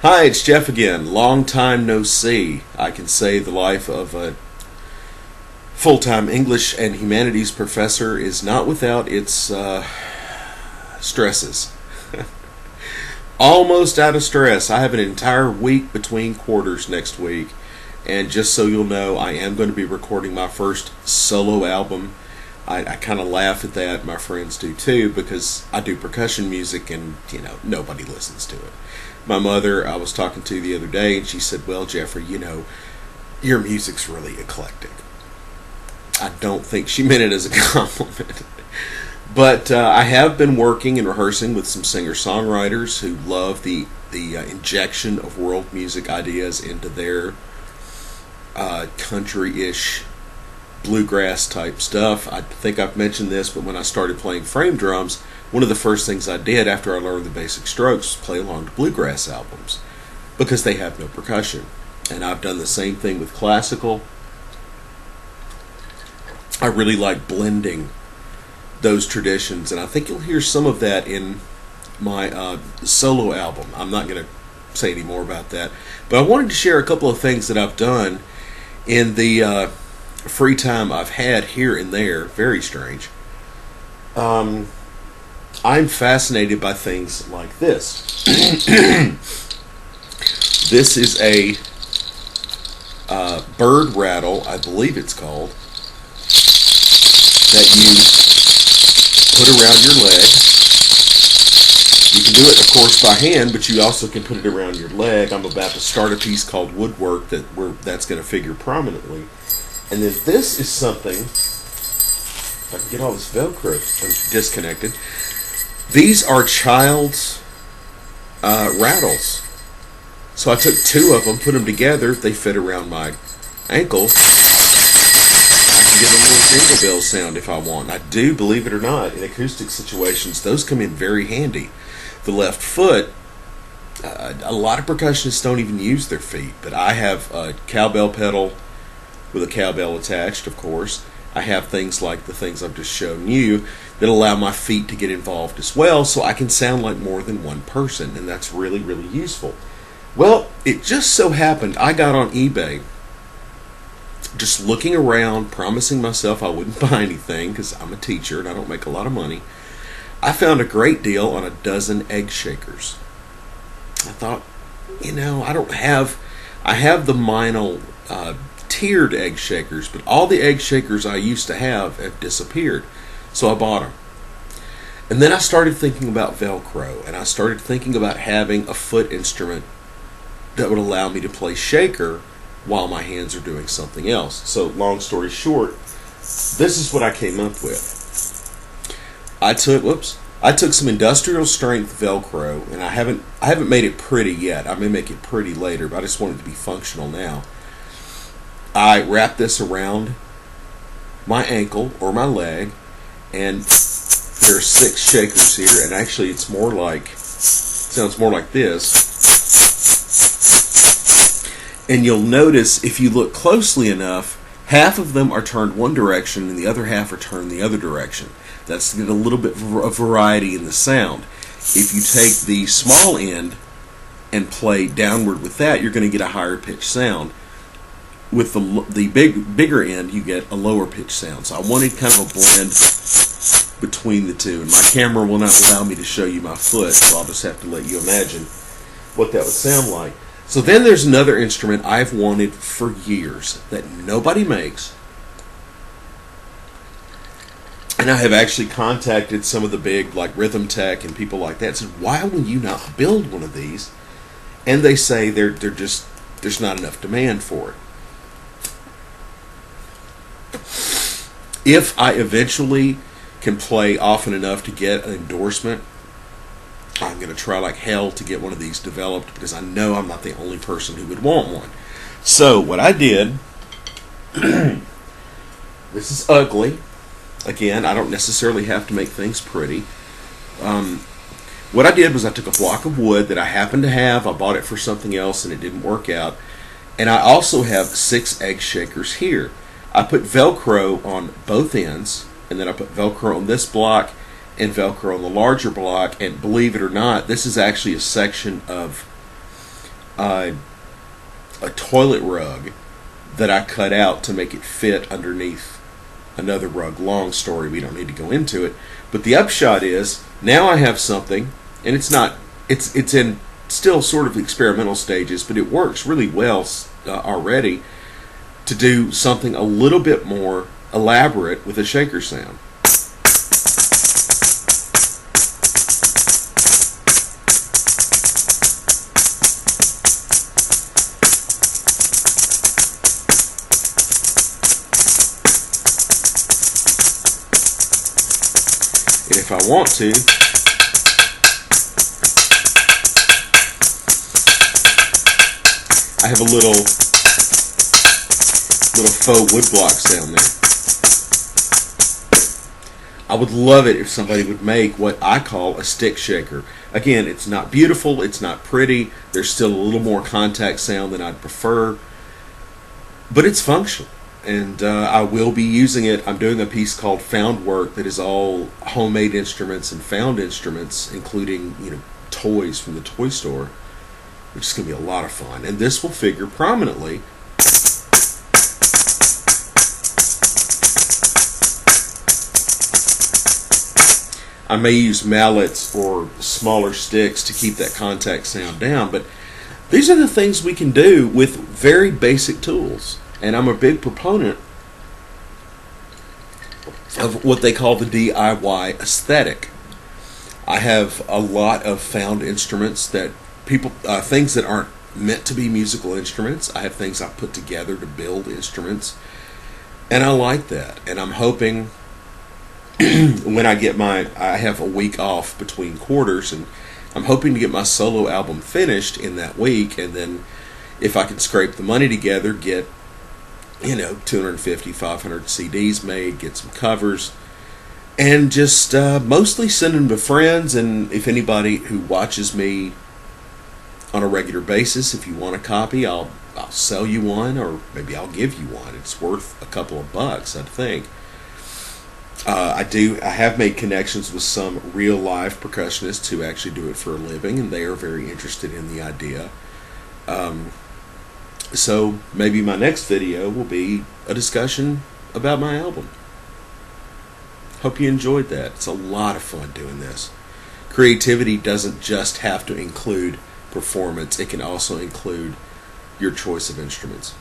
Hi, it's Jeff again. Long time no see. I can say the life of a full-time English and humanities professor is not without its stresses. Almost out of stress. I have an entire week between quarters next week, and just so you'll know, I am going to be recording my first solo album. I kind of laugh at that. My friends do too, because I do percussion music and, nobody listens to it. My mother, I was talking to the other day, and she said, well, Jeffrey, your music's really eclectic. I don't think she meant it as a compliment. But I have been working and rehearsing with some singer-songwriters who love the injection of world music ideas into their country-ish bluegrass type stuff. I think I've mentioned this, but when I started playing frame drums, one of the first things I did after I learned the basic strokes was play along to bluegrass albums, because they have no percussion. And I've done the same thing with classical. I really like blending those traditions, and I think you'll hear some of that in my solo album. I'm not going to say any more about that, but I wanted to share a couple of things that I've done in the free time I've had here and there. Very strange. I'm fascinated by things like this. This is a bird rattle, I believe it's called, that you put around your leg. You can do it, of course, by hand, but you also can put it around your leg. I'm about to start a piece called Woodwork that's going to figure prominently. And then this is something, if I can get all this Velcro disconnected. These are child's rattles. So I took two of them, put them together. They fit around my ankle. I can get a little jingle bell sound if I want. I do, believe it or not, in acoustic situations, those come in very handy. The left foot, a lot of percussionists don't even use their feet, but I have a cowbell pedal with a cowbell attached, of course. I have things like the things I've just shown you that allow my feet to get involved as well, so I can sound like more than one person, and that's really, really useful. Well, it just so happened I got on eBay, just looking around, promising myself I wouldn't buy anything because I'm a teacher and I don't make a lot of money. I found a great deal on a dozen egg shakers. I thought, I have the Meinl tiered egg shakers, but all the egg shakers I used to have disappeared, so I bought them. And then I started thinking about Velcro, and I started thinking about having a foot instrument that would allow me to play shaker while my hands are doing something else. So long story short, this is what I came up with. I took some industrial strength Velcro, and I haven't made it pretty yet. I may make it pretty later, but I just want it to be functional now. I wrap this around my ankle or my leg, and there are 6 shakers here, and actually it sounds more like this. And you'll notice, if you look closely enough, half of them are turned one direction and the other half are turned the other direction. That's to get a little bit of variety in the sound. If you take the small end and play downward with that, you're going to get a higher pitched sound. With the bigger end, you get a lower pitched sound. So I wanted kind of a blend between the two. And my camera will not allow me to show you my foot, so I'll just have to let you imagine what that would sound like. So then there's another instrument I've wanted for years that nobody makes. And I have actually contacted some of the big, like Rhythm Tech and people like that, and said, why will you not build one of these? And they say there's not enough demand for it. If I eventually can play often enough to get an endorsement, I'm going to try like hell to get one of these developed, because I know I'm not the only person who would want one. So what I did, this is ugly. Again, I don't necessarily have to make things pretty. What I did was I took a block of wood that I happened to have. I bought it for something else and it didn't work out. And I also have 6 egg shakers here. I put Velcro on both ends, and then I put Velcro on this block and Velcro on the larger block. And believe it or not, this is actually a section of a toilet rug that I cut out to make it fit underneath another rug. Long story, we don't need to go into it. But the upshot is, now I have something, and it's in still sort of experimental stages, but it works really well already, to do something a little bit more elaborate with a shaker sound. And if I want to, I have a little faux woodblock sound there. I would love it if somebody would make what I call a stick shaker. Again, it's not beautiful, it's not pretty, there's still a little more contact sound than I'd prefer, but it's functional. And I will be using it. I'm doing a piece called Found Work that is all homemade instruments and found instruments, including, toys from the toy store, which is going to be a lot of fun. And this will figure prominently. I may use mallets or smaller sticks to keep that contact sound down, but these are the things we can do with very basic tools. And I'm a big proponent of what they call the DIY aesthetic. I have a lot of found instruments that things that aren't meant to be musical instruments. I have things I put together to build instruments, and I like that. And I'm hoping when I have a week off between quarters, and I'm hoping to get my solo album finished in that week, and then if I can scrape the money together, get 250, 500 CDs made, get some covers, and just mostly send them to friends. And if anybody who watches me on a regular basis, if you want a copy, I'll sell you one, or maybe I'll give you one. It's worth a couple of bucks, I think. I have made connections with some real live percussionists who actually do it for a living, and they are very interested in the idea. So maybe my next video will be a discussion about my album. Hope you enjoyed that. It's a lot of fun doing this. Creativity doesn't just have to include performance. It can also include your choice of instruments.